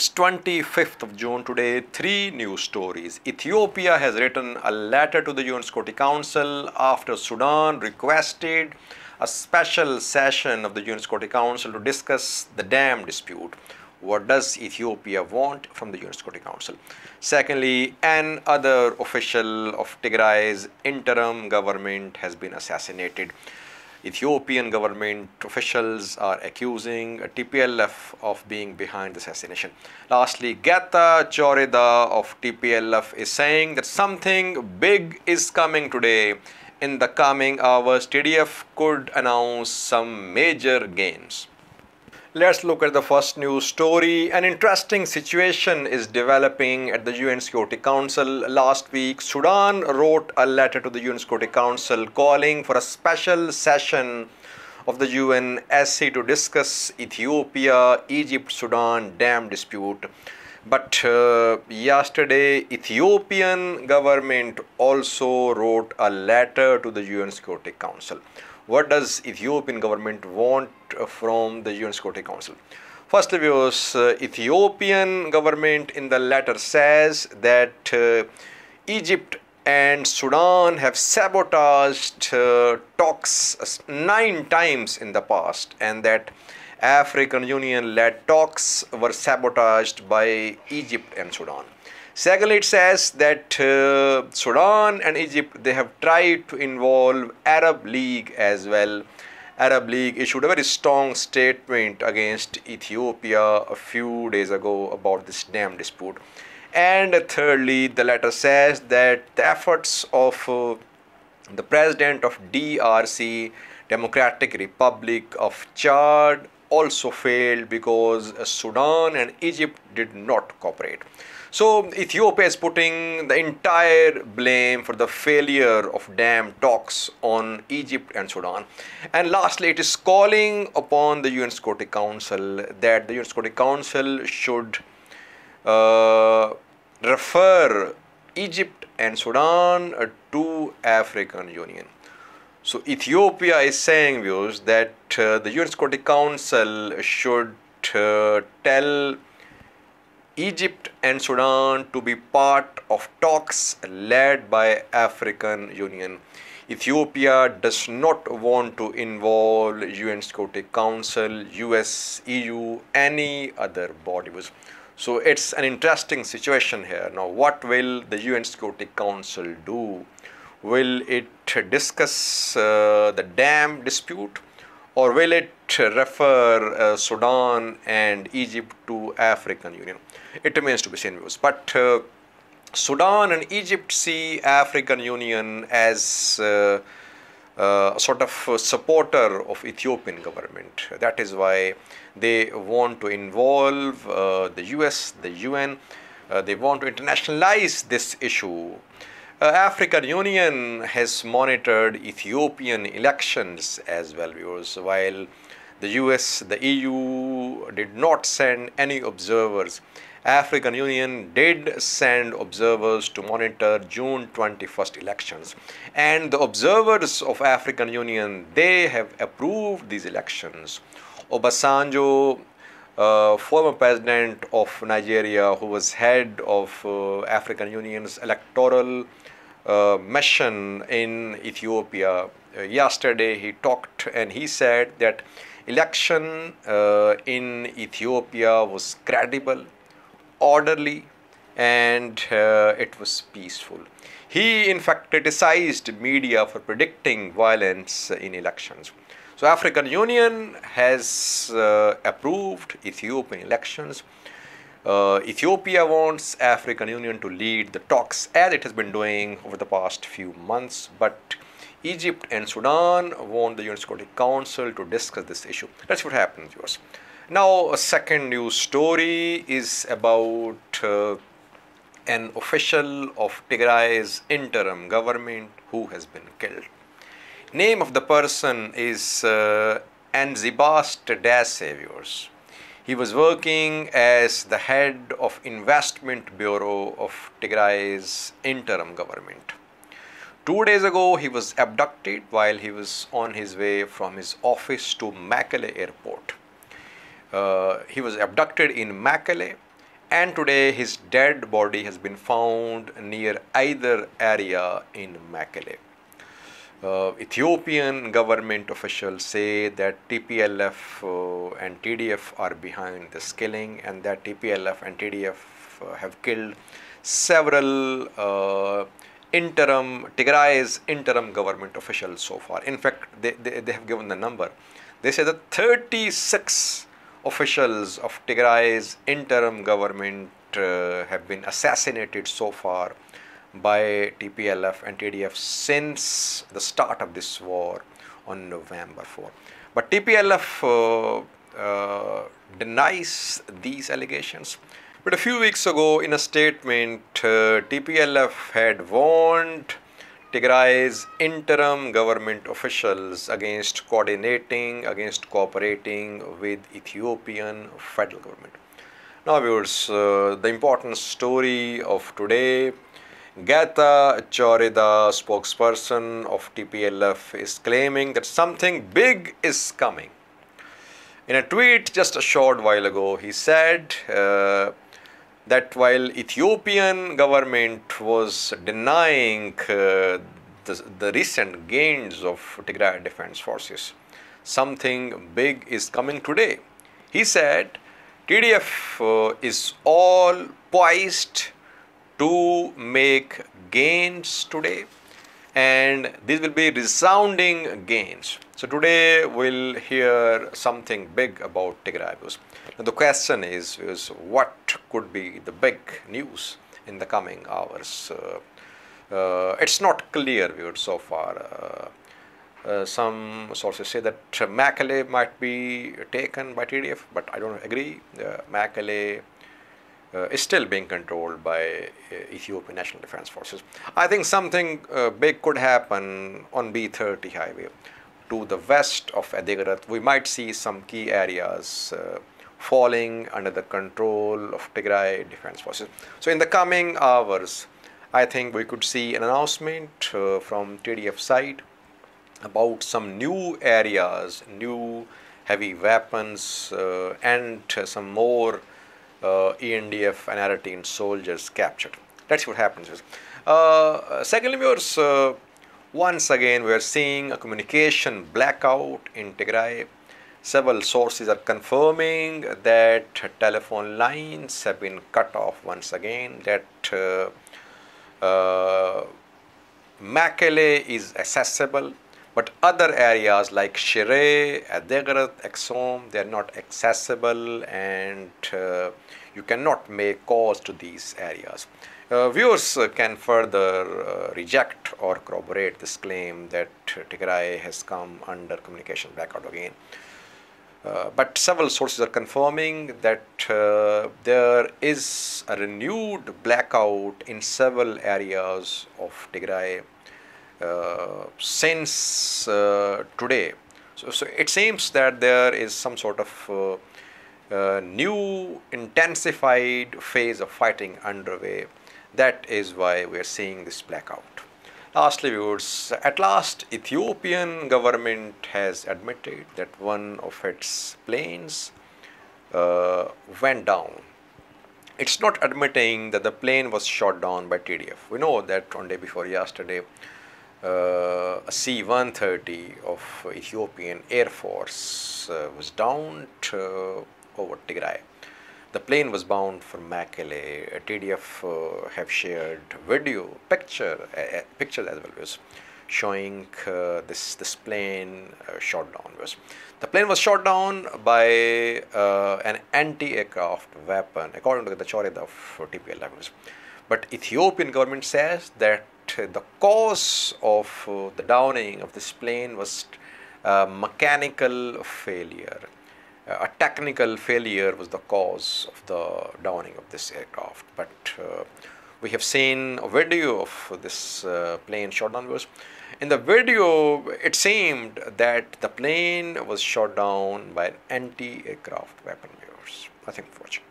It's 25th of June today. Three news stories. Ethiopia has written a letter to the UN Security Council after Sudan requested a special session of the UN Security Council to discuss the dam dispute. What does Ethiopia want from the UN Security Council? Secondly, another official of Tigray's interim government has been assassinated. Ethiopian government officials are accusing TPLF of being behind the assassination. Lastly, Getachew Reda of TPLF is saying that something big is coming today. In the coming hours, TDF could announce some major gains. Let's look at the first news story. An interesting situation is developing at the UN Security Council. Last week, Sudan wrote a letter to the UN Security Council calling for a special session of the UNSC to discuss Ethiopia, Egypt, Sudan dam dispute. But yesterday, Ethiopian government also wrote a letter to the UN Security Council. What does Ethiopian government want from the UN Security Council? Firstly, viewers, Ethiopian government in the letter says that Egypt and Sudan have sabotaged talks 9 times in the past, and that African Union-led talks were sabotaged by Egypt and Sudan. Secondly, it says that Sudan and Egypt, they have tried to involve Arab League as well. Arab League issued a very strong statement against Ethiopia a few days ago about this dam dispute. And thirdly, the letter says that the efforts of the president of DRC, Democratic Republic of Chad, also failed because Sudan and Egypt did not cooperate. So Ethiopia is putting the entire blame for the failure of dam talks on Egypt and Sudan. And lastly, it is calling upon the UN Security Council that the UN Security Council should refer Egypt and Sudan to African Union. So Ethiopia is saying, viewers, that the UN Security Council should tell Egypt and Sudan to be part of talks led by African Union. Ethiopia does not want to involve UN Security Council, US, EU, any other bodies. So it's an interesting situation here. Now, what will the UN Security Council do? Will it discuss the dam dispute, or will it refer Sudan and Egypt to African Union? It remains to be seen, views. But Sudan and Egypt see African Union as a sort of supporter of Ethiopian government. That is why they want to involve the US, the UN. They want to internationalize this issue. African Union has monitored Ethiopian elections as well, viewers, while the US, the EU did not send any observers. African Union did send observers to monitor June 21st elections. And the observers of African Union, they have approved these elections. Obasanjo, former president of Nigeria, who was head of African Union's electoral mission in Ethiopia, yesterday he talked and he said that election in Ethiopia was credible, orderly, and it was peaceful. He in fact criticized media for predicting violence in elections. So African Union has approved Ethiopian elections. Ethiopia wants African Union to lead the talks as it has been doing over the past few months, but Egypt and Sudan want the UN Security Council to discuss this issue. That's what happens, viewers. Now, a second news story is about an official of Tigray's interim government who has been killed. Name of the person is Anzibas Tadesse, viewers. He was working as the head of Investment Bureau of Tigray's interim government. 2 days ago, he was abducted while he was on his way from his office to Mekelle airport. He was abducted in Mekelle and today his dead body has been found near either area in Mekelle. Ethiopian government officials say that TPLF and TDF are behind this killing, and that TPLF and TDF have killed several Tigray's interim government officials so far. In fact, they have given the number. They say that 36 officials of Tigray's interim government have been assassinated so far by TPLF and TDF since the start of this war on November 4. But TPLF denies these allegations. But a few weeks ago, in a statement, TPLF had warned Tigray's interim government officials against cooperating with Ethiopian federal government. Now viewers, the important story of today: Getachew Reda, spokesperson of TPLF, is claiming that something big is coming. In a tweet just a short while ago, he said that while Ethiopian government was denying the recent gains of Tigray Defense Forces, something big is coming today. He said TDF is all poised to make gains today, and these will be resounding gains. So today we'll hear something big about Tigray. Now the question is what could be the big news in the coming hours? It's not clear, viewers, so far. Some sources say that Mekelle might be taken by TDF, but I don't agree. Mekelle is still being controlled by Ethiopian National Defense Forces. I think something big could happen on B30 highway to the west of Adigrat. We might see some key areas falling under the control of Tigray Defense Forces. So in the coming hours, I think we could see an announcement from TDF side about some new areas, new heavy weapons, and some more ENDF and Eritrean soldiers captured. That's what happens. Secondly, viewers, once again we are seeing a communication blackout in Tigray. Several sources are confirming that telephone lines have been cut off once again, that Mekelle is accessible, but other areas like Shire, Adigrat, Exom, they are not accessible, and you cannot make calls to these areas. Viewers can further reject or corroborate this claim that Tigray has come under communication blackout again. But several sources are confirming that there is a renewed blackout in several areas of Tigray since today. So it seems that there is some sort of new intensified phase of fighting underway. That is why we are seeing this blackout. Lastly, viewers, at last Ethiopian government has admitted that one of its planes went down. It's not admitting that the plane was shot down by TDF. We know that on day before yesterday, a C-130 of Ethiopian Air Force was downed over Tigray. The plane was bound for Mekelle. TDF have shared video, pictures as well as showing this plane shot down. The plane was shot down by an anti-aircraft weapon, according to the Getachew Reda of TPLF. But Ethiopian government says that the cause of the downing of this plane was mechanical failure. A technical failure was the cause of the downing of this aircraft. But we have seen a video of this plane shot down. In the video, it seemed that the plane was shot down by an anti-aircraft weapon. I think for watching.